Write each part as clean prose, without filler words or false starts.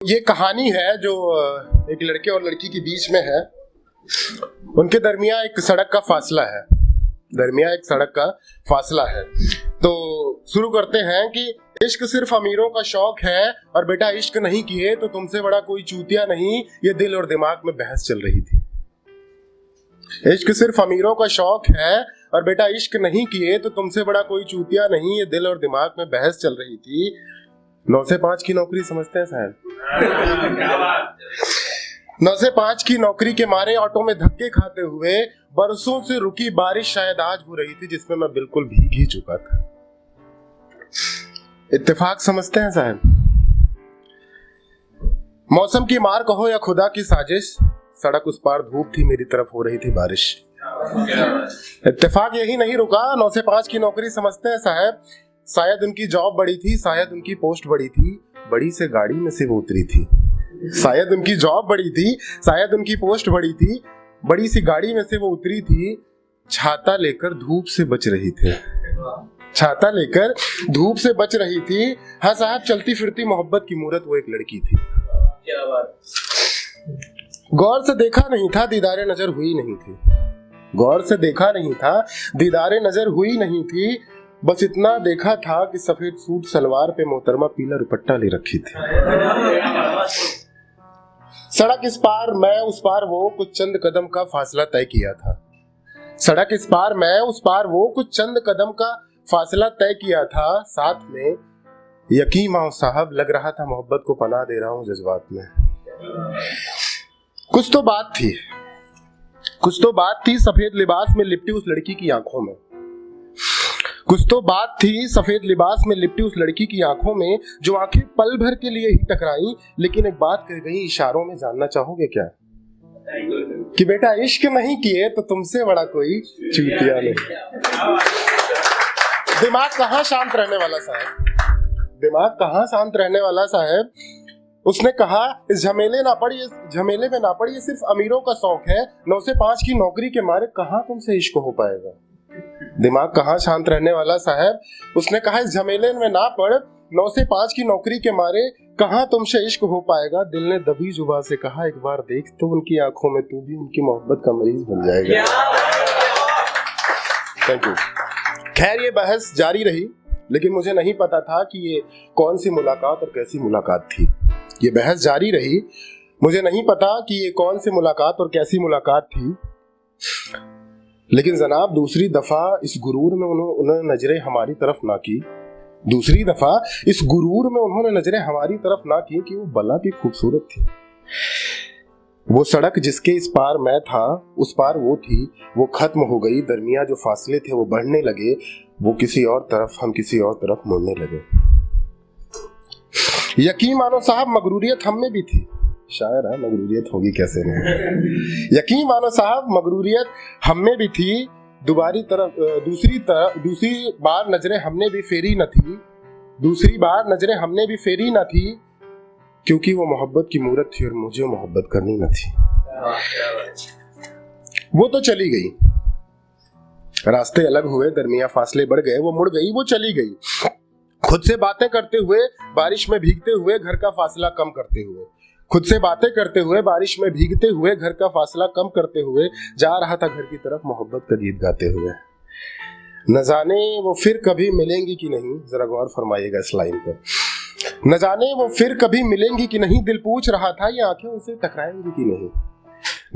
ये कहानी है जो एक लड़के और लड़की के बीच में है। उनके दरमिया एक सड़क का फासला है। तो शुरू करते हैं कि इश्क सिर्फ अमीरों का शौक है और बेटा इश्क नहीं किए तो तुमसे बड़ा कोई चूतिया नहीं। ये दिल और दिमाग में बहस चल रही थी। इश्क सिर्फ अमीरों का शौक है और बेटा इश्क नहीं किए तो तुमसे बड़ा कोई चूतिया नहीं। ये दिल और दिमाग में बहस चल रही थी। 9 से 5 की नौकरी समझते हैं शायद। 9 से 5 की नौकरी के मारे ऑटो में धक्के खाते हुए बरसों से रुकी बारिश शायद आज हो रही थी, जिसमें मैं बिल्कुल भीग ही चुका था। इत्तेफाक समझते हैं साहब। मौसम की मार कहो या खुदा की साजिश, सड़क उस पार धूप थी, मेरी तरफ हो रही थी बारिश। इत्तेफाक यही नहीं रुका। 9 से 5 की नौकरी समझते हैं साहब। शायद उनकी जॉब बड़ी थी, शायद उनकी पोस्ट बड़ी थी, बड़ी से गाड़ी में से वो उतरी थी। शायद उनकी जॉब बड़ी थी, शायद उनकी पोस्ट बड़ी थी, बड़ी सी गाड़ी में से वो उतरी थी। छाता लेकर धूप से बच रही थी। छाता लेकर धूप से बच रही थी। हाँ साहब, चलती फिरती मोहब्बत की मूरत वो एक लड़की थी। क्या बात। गौर से देखा नहीं था, दीदारे नजर हुई नहीं थी। गौर से देखा नहीं था, दीदारे नजर हुई नहीं थी। बस इतना देखा था कि सफेद सूट सलवार पे मोहतरमा पीला दुपट्टा ले रखी थी। सड़क इस पार मैं उस पार वो, कुछ चंद कदम का फासला तय किया था। सड़क इस पार मैं उस पार वो, कुछ चंद कदम का फासला तय किया था। साथ में यकीन माओ साहब, लग रहा था मोहब्बत को पनाह दे रहा हूं जज्बात में। कुछ तो बात थी सफेद लिबास में लिपटी उस लड़की की आंखों में। कुछ तो बात थी सफेद लिबास में लिपटी उस लड़की की आंखों में, जो आंखें पल भर के लिए ही टकराई, लेकिन एक बात कह गई इशारों में। जानना चाहोगे क्या? कि बेटा इश्क नहीं किए तो तुमसे बड़ा कोई चूतिया नहीं। दिमाग कहाँ शांत रहने वाला साहब, दिमाग कहाँ शांत रहने वाला साहब। उसने कहा इस झमेले में ना पड़िए, सिर्फ अमीरों का शौक है। 9 से 5 की नौकरी के मारे कहाँ तुमसे इश्क हो पाएगा। दिमाग कहाँ शांत रहने वाला साहब। उसने कहा इस झमेले में ना पड़, 9 से 5 की नौकरी के मारे कहाँ तुमसे इश्क हो पाएगा। दिल ने दबी जुबान से कहा एक बार देख तो उनकी आंखों में, तू भी उनकी मोहब्बत का मरीज बन जाएगा। Thank you. खैर ये बहस जारी रही, लेकिन मुझे नहीं पता था कि ये कौन सी मुलाकात और कैसी मुलाकात थी। ये बहस जारी रही, मुझे नहीं पता कि ये कौन सी मुलाकात और कैसी मुलाकात थी। लेकिन जनाब दूसरी दफा इस गुरूर में उन्होंने नजरें हमारी तरफ ना की। दूसरी दफा इस गुरूर में उन्होंने नजरें हमारी तरफ ना की कि वो बला की खूबसूरत थी। वो सड़क जिसके इस पार मैं था, उस पार वो थी। वो खत्म हो गई, दरमिया जो फासले थे वो बढ़ने लगे। वो किसी और तरफ, हम किसी और तरफ मुड़ने लगे। यकीन मानो साहब, मगरूरियत हम में भी थी। शायर है, मगरूरियत होगी कैसे नहीं। यकीन मानो साहब, मगरूरियत हम में भी थी। दूसरी बार नजरें हमने भी फेरी न थी। दूसरी बार नजरें हमने भी फेरी न थी, क्योंकि वो मोहब्बत की मूरत थी और मुझे मोहब्बत करनी न थी। वो तो चली गई, रास्ते अलग हुए, दरमिया फासले बढ़ गए। वो मुड़ गई, वो चली गई। खुद से बातें करते हुए, बारिश में भीगते हुए, घर का फासला कम करते हुए। खुद से बातें करते हुए, बारिश में भीगते हुए, घर का फासला कम करते हुए जा रहा था घर की तरफ, मोहब्बत का गीत गाते हुए। न जाने वो फिर कभी मिलेंगी कि नहीं, जरा गौर फरमाइएगा इस लाइन पे। न जाने वो फिर कभी मिलेंगी कि नहीं, दिल पूछ रहा था ये आंखें उनसे टकराएंगी कि नहीं।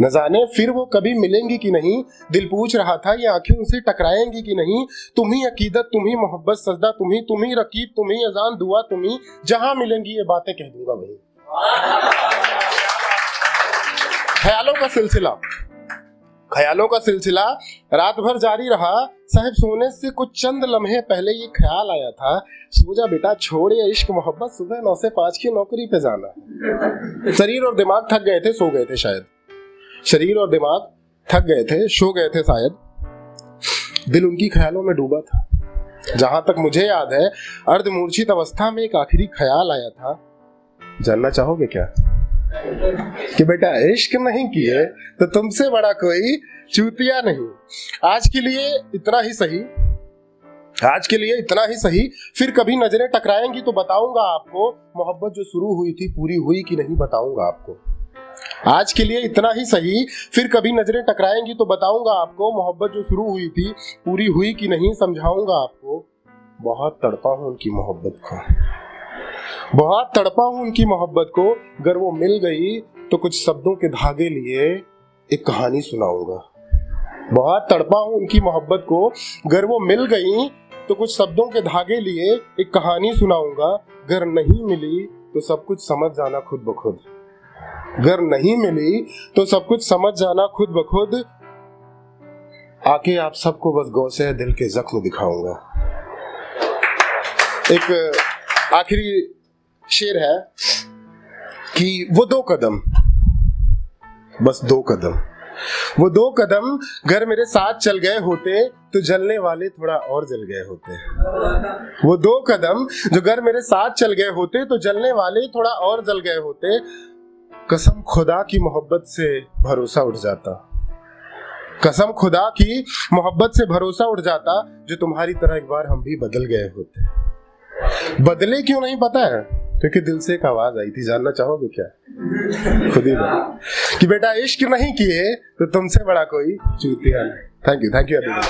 न जाने फिर वो कभी मिलेंगी कि नहीं, दिल पूछ रहा था ये आंखें उनसे टकराएंगी कि नहीं। तुम ही अकीदत, तुम ही मोहब्बत, सजदा तुम ही रकीब, तुम ही अजान, दुआ तुम ही, जहां मिलेंगी ये बातें कह दूंगा वही। ख्यालों का सिलसिला रात भर जारी रहा। साहब सोने से कुछ चंद लम्हे पहले ये ख्याल आया था, सो जा बेटा, छोड़ ये इश्क मोहब्बत, सुबह 9 से 5 की नौकरी पे जाना। शरीर और दिमाग थक गए थे, सो गए थे शायद। शरीर और दिमाग थक गए थे, सो गए थे शायद। दिल उनकी ख्यालों में डूबा था। जहां तक मुझे याद है, अर्धमूर्छित अवस्था में एक आखिरी ख्याल आया था। जानना चाहोगे क्या? कि बेटा इश्क नहीं किए तो तुमसे बड़ा कोई चूतिया नहीं। आज के लिए इतना ही सही। आज के लिए इतना ही सही, फिर कभी नजरें टकराएंगी तो बताऊंगा आपको, मोहब्बत जो शुरू हुई थी पूरी हुई कि नहीं बताऊंगा आपको। आज के लिए इतना ही सही, फिर कभी नजरें टकराएंगी तो बताऊंगा आपको, मोहब्बत जो शुरू हुई थी पूरी हुई कि नहीं समझाऊंगा आपको। बहुत तड़पा हूं उनकी मोहब्बत को, बहुत तड़पा हूं उनकी मोहब्बत को, अगर वो मिल गई तो कुछ शब्दों के धागे लिए एक कहानी सुनाऊंगा। बहुत तड़पा हूं उनकी मोहब्बत को, अगर वो मिल गई तो कुछ शब्दों के धागे लिए एक कहानी सुनाऊंगा। अगर नहीं मिली तो सब कुछ समझ जाना खुद ब खुद, अगर नहीं मिली तो सब कुछ समझ जाना खुद ब खुद। आके आप सबको बस गौसे दिल के जख्म दिखाऊंगा। एक आखिरी शेर है कि वो दो कदम, बस दो कदम, वो दो कदम घर मेरे साथ चल गए होते तो जलने वाले थोड़ा और जल गए होते। वो दो कदम जो घर मेरे साथ चल गए होते तो जलने वाले थोड़ा और जल गए होते। कसम खुदा की मोहब्बत से भरोसा उठ जाता, कसम खुदा की मोहब्बत से भरोसा उठ जाता, जो तुम्हारी तरह एक बार हम भी बदल गए होते। बदले क्यों नहीं पता है, क्योंकि दिल से एक आवाज आई थी। जानना चाहोगे क्या? खुद ही कि बेटा इश्क नहीं किए तो तुमसे बड़ा कोई चूतिया नहीं। Thank you everyone.